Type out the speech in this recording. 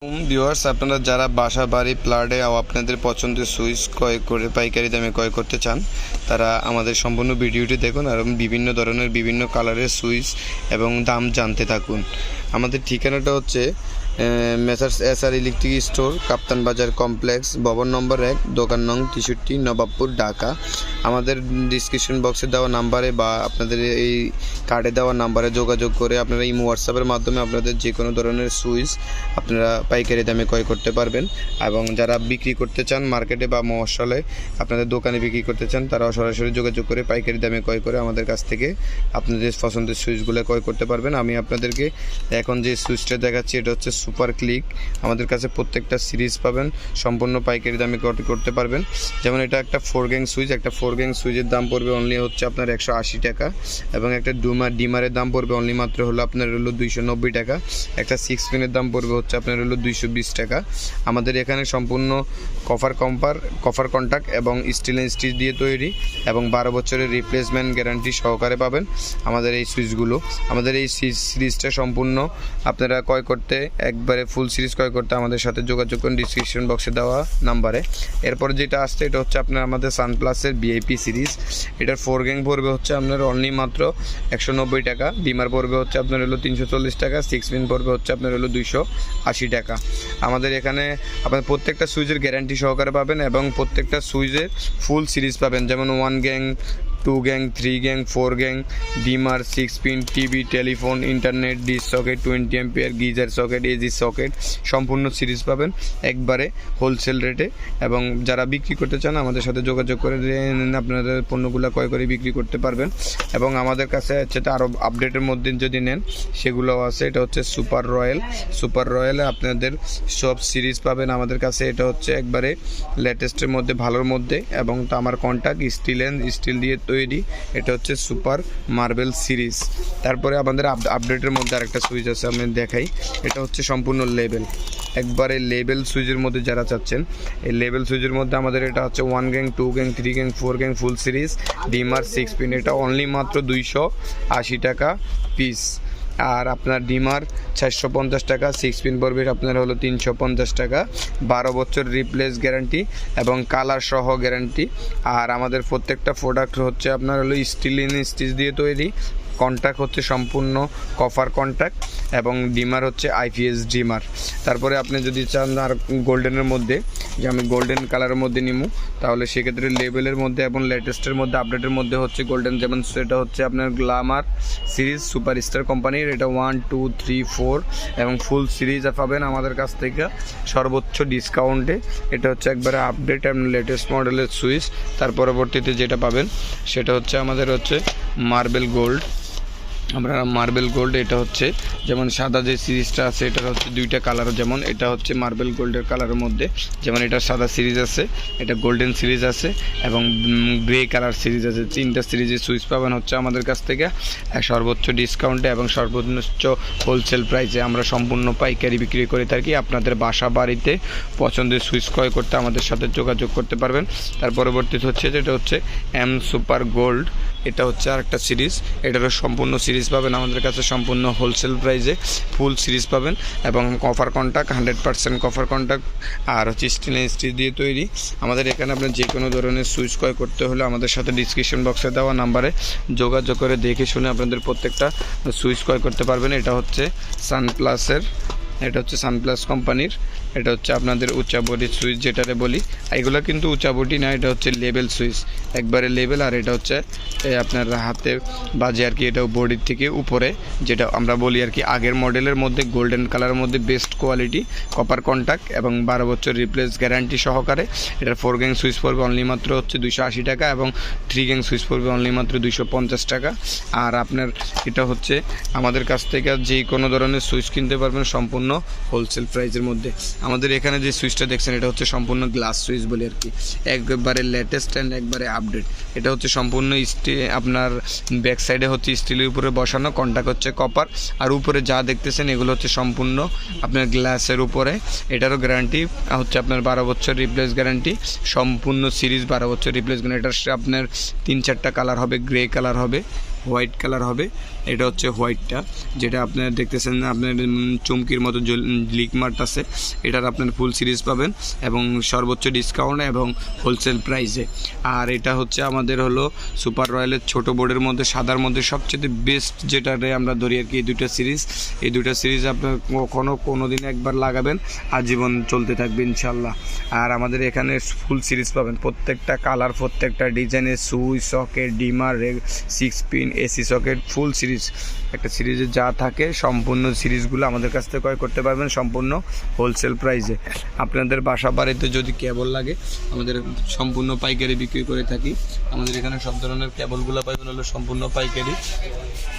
Viewers, আপনারা যারা বাসা বাড়ি ফ্ল্যাটে আপনাদের পছন্দের সুইচ ক্রয় করে পাইকারি দামে ক্রয় করতে চান, তারা আমাদের সম্পূর্ণ ভিডিওটি দেখুন আর বিভিন্ন ধরনের বিভিন্ন কালারের সুইচ এবং দাম জানতে থাকুন। আমাদের ঠিকানাটা হচ্ছে মেসার্স SR ইলেকট্রিক স্টোর, কাপ্তান বাজার কমপ্লেক্স, ভবন নম্বর 1, দোকান নং 63, নবাবপুর, ঢাকা। আমাদের ডিসক্রিপশন বক্সে দেওয়া নাম্বারে বা আপনাদের এই কার্ডে দেওয়া নাম্বারে যোগাযোগ করে আপনারা ইমো হোয়াটসঅ্যাপের মাধ্যমে আপনাদের যে কোনো ধরনের সুইচ আপনারা পাইকারি দামে ক্রয় করতে পারবেন। এবং যারা বিক্রি করতে চান মার্কেটে বা মহসলে আপনাদের দোকানে বিক্রি করতে চান, তারা সরাসরি যোগাযোগ করে পাইকারি দামে ক্রয় করে আমাদের কাছ থেকে আপনাদের পছন্দের সুইচগুলো ক্রয় করতে পারবেন। আমি আপনাদেরকে এখন যে সুইচটা দেখাচ্ছি এটা হচ্ছে সুপার ক্লিক। আমাদের কাছে প্রত্যেকটা সিরিজ পাবেন, সম্পূর্ণ পাইকারি দামে করতে পারবেন। যেমন এটা একটা 4 গ্যাং সুইচ, একটা 4 গ্যাং সুইচের দাম পড়বে অনলি হচ্ছে আপনার 180 টাকা, এবং একটা ডিমারের দাম পড়বে অনলি মাত্র হলো আপনার হলো 290 টাকা। একটা 6 পিনের দাম পড়বে হচ্ছে আপনার হলো 220 টাকা। আমাদের এখানে সম্পূর্ণ কপার কন্টাক্ট এবং স্টিল দিয়ে তৈরি এবং 12 বছরের রিপ্লেসমেন্ট গ্যারান্টি সহকারে পাবেন আমাদের এই সুইচগুলো। আমাদের এই সিরিজটা সম্পূর্ণ আপনারা ক্রয় করতে একবারে ফুল সিরিজ ক্রয় করতে আমাদের সাথে যোগাযোগ করুন ডিসক্রিপশন বক্সে দেওয়া নাম্বারে। এরপর যেটা আসছে এটা হচ্ছে আপনার আমাদের সানপ্লাসের VIP সিরিজ। এটার 4 গ্যাং পড়বে হচ্ছে আপনার অনলি মাত্র 190 টাকা, ডিমার পড়বে হচ্ছে আপনার হলো 340 টাকা, 6 পিন পড়বে হচ্ছে আপনার হলো 280 টাকা। আমাদের এখানে আপনার প্রত্যেকটা সুইচের গ্যারান্টি সহকারে পাবেন এবং প্রত্যেকটা সুইচের ফুল সিরিজ পাবেন, যেমন 1 gang, 2 gang, 3 gang, 4 gang, dimmer, 6 pin, TV, telephone, internet, dish socket, 20 ampere, geyser socket, AG socket, সম্পূর্ণ সিরিজ পাবেন একবারে হোলসেল রেটে। এবং যারা বিক্রি করতে চান আমাদের সাথে যোগাযোগ করে আপনাদের পণ্যগুলো ক্রয় করে বিক্রি করতে পারবেন। এবং আমাদের কাছে হচ্ছে আরও আপডেটের মধ্যে যদি নেন সেগুলোও আছে। এটা হচ্ছে সুপার রয়্যালে আপনাদের সব সিরিজ পাবেন আমাদের কাছে। এটা হচ্ছে একবারে লেটেস্টের মধ্যে, ভালোর মধ্যে, এবং আমার কন্টাক্ট স্টিল দিয়ে তৈরি। এটা হচ্ছে সুপার মার্বেল সিরিজ। তারপরে আমাদের আপডেটের মধ্যে আরেকটা সুইচ আছে, আমি দেখাই। এটা হচ্ছে সম্পূর্ণ একবারে লেবেল সুইচের মধ্যে যারা চাচ্ছেন, এই লেবেল সুইচের মধ্যে আমাদের এটা হচ্ছে 1 গ্যাং, 2 গ্যাং, 3 গ্যাং, 4 গ্যাং ফুল সিরিজ, ডিমার, 6 পিন। এটা অনলি মাত্র 280 টাকা পিস। আর আপনার ডিমার 450 টাকা, 6 পিন পড়বে আপনার হলো 350 টাকা, 12 বছর রিপ্লেস গ্যারান্টি এবং কালার সহ গ্যারান্টি। আর আমাদের প্রত্যেকটা প্রোডাক্ট হচ্ছে আপনার হলো স্টিচ দিয়ে তৈরি। কন্ট্যাক্ট হচ্ছে সম্পূর্ণ কপার কন্ট্যাক্ট এবং ডিমার হচ্ছে IPS ডিমার। তারপরে আপনি যদি চান আর গোল্ডেনের মধ্যে, যে আমি গোল্ডেন কালারের মধ্যে নিমু, তাহলে সেক্ষেত্রে লেবেলের মধ্যে এবং লেটেস্টের মধ্যে আপডেটের মধ্যে হচ্ছে গোল্ডেন। যেমন সেটা হচ্ছে আপনার গ্ল্যামার সিরিজ, সুপারস্টার কোম্পানির। এটা 1, 2, 3, 4 এবং ফুল সিরিজ পাবেন আমাদের কাছ থেকে সর্বোচ্চ ডিসকাউন্টে। এটা হচ্ছে একবারে আপডেট এবং লেটেস্ট মডেলের সুইচ। তার পরবর্তীতে যেটা পাবেন সেটা হচ্ছে আমাদের হচ্ছে মার্বেল গোল্ড। আমরা মার্বেল গোল্ড, এটা হচ্ছে যেমন সাদা যে সিরিজটা আছে এটার হচ্ছে 2টা কালার। যেমন এটা হচ্ছে মার্বেল গোল্ডের কালারের মধ্যে, যেমন এটা সাদা সিরিজ আছে, এটা গোল্ডেন সিরিজ আছে এবং গ্রে কালার সিরিজ আছে। 3টা সিরিজের সুইচ পাবেন হচ্ছে আমাদের কাছ থেকে সর্বোচ্চ ডিসকাউন্টে এবং সর্বোচ্চ হোলসেল প্রাইসে। আমরা সম্পূর্ণ পাইকারি বিক্রি করে থাকি। আপনাদের বাসা বাড়িতে পছন্দের সুইচ ক্রয় করতে আমাদের সাথে যোগাযোগ করতে পারবেন। তার পরবর্তীতে হচ্ছে যেটা হচ্ছে সুপার গোল্ড। এটা হচ্ছে আরেকটা সিরিজ, এটারও সম্পূর্ণ সিরিজ পাবেন আমাদের কাছে সম্পূর্ণ হোলসেল প্রাইসে, ফুল সিরিজ পাবেন এবং কপার কন্টাক্ট 100% কপার কন্টাক্ট আর হচ্ছে স্টিল দিয়ে তৈরি। আমাদের এখানে আপনার যে কোনো ধরনের সুইচ ক্রয় করতে হলে আমাদের সাথে ডিসক্রিপশন বক্সে দেওয়া নাম্বারে যোগাযোগ করে দেখে শুনে আপনাদের প্রত্যেকটা সুইচ ক্রয় করতে পারবেন। এটা হচ্ছে সানপ্লাস কোম্পানির। এটা হচ্ছে আপনাদের উঁচা বডি সুইচ যেটারে বলি। এগুলো কিন্তু উঁচা বডি না, এটা হচ্ছে লেবেল সুইচ, একবারে লেবেল। আর এটা হচ্ছে আপনার হাতে বাজে আর কি, এটা বডির থেকে উপরে, যেটা আমরা বলি আর কি আগের মডেলের মধ্যে গোল্ডেন কালারের মধ্যে বেস্ট কোয়ালিটি, কপার কন্টাক্ট এবং 12 বছর রিপ্লেস গ্যারান্টি সহকারে। এটার 4 গ্যাং সুইচ পড়বে অনলি মাত্র হচ্ছে 280 টাকা এবং 3 গ্যাং সুইচ পড়বে অনলি মাত্র 250 টাকা। আর আপনার এটা হচ্ছে আমাদের কাছ থেকে যে কোনো ধরনের সুইচ কিনতে পারবেন সম্পূর্ণ হোলসেল প্রাইসের মধ্যে। আমাদের এখানে যে সুইচটা দেখছেন এটা হচ্ছে সম্পূর্ণ গ্লাস সুইচ বলি আর কি, একবারে লেটেস্ট অ্যান্ড একবারে আপডেট। এটা হচ্ছে সম্পূর্ণ আপনার ব্যাক সাইডে হচ্ছে স্টিলের উপরে বসানো, কন্টাক্ট হচ্ছে কপার, আর উপরে যা দেখতেছেন এগুলো হচ্ছে সম্পূর্ণ আপনার গ্লাসের উপরে। এটারও গ্যারান্টি হচ্ছে আপনার 12 বছর রিপ্লেস গ্যারান্টি, সম্পূর্ণ সিরিজ 12 বছর রিপ্লেস গ্যারান্টি। এটার আপনার 3-4টা কালার হবে, গ্রে কালার হবে, হোয়াইট কালার হবে এটা হচ্ছে হোয়াইটটা, যেটা আপনারা দেখতেছেন আপনার চুমকির মতো লিক মারতেছে। এটার আপনার ফুল সিরিজ পাবেন এবং সর্বোচ্চ ডিসকাউন্ট এবং হোলসেল প্রাইসে। আর এটা হচ্ছে আমাদের হলো সুপার রয়্যালের ছোট বোর্ডের মধ্যে সাদার মধ্যে সবচেয়ে বেস্ট যেটারে আমরা ধরি আর কি। এই দুইটা সিরিজ আপনার কোনো দিন একবার লাগাবেন আজীবন চলতে থাকবে ইনশাল্লাহ। আর আমাদের এখানে ফুল সিরিজ পাবেন, প্রত্যেকটা কালার, প্রত্যেকটা ডিজাইনের switch, socket, dimmer, 6 pin, AC socket, ফুল সিরিজ। একটা সিরিজে যা থাকে সম্পূর্ণ সিরিজগুলো আমাদের কাছ থেকে ক্রয় করতে পারবেন সম্পূর্ণ হোলসেল প্রাইসে। আপনাদের বাসা বাড়িতে যদি কেবল লাগে আমাদের সম্পূর্ণ পাইকারি বিক্রি করে থাকি। আমাদের এখানে সব ধরনের কেবলগুলো পাইবেন হলো সম্পূর্ণ পাইকারি।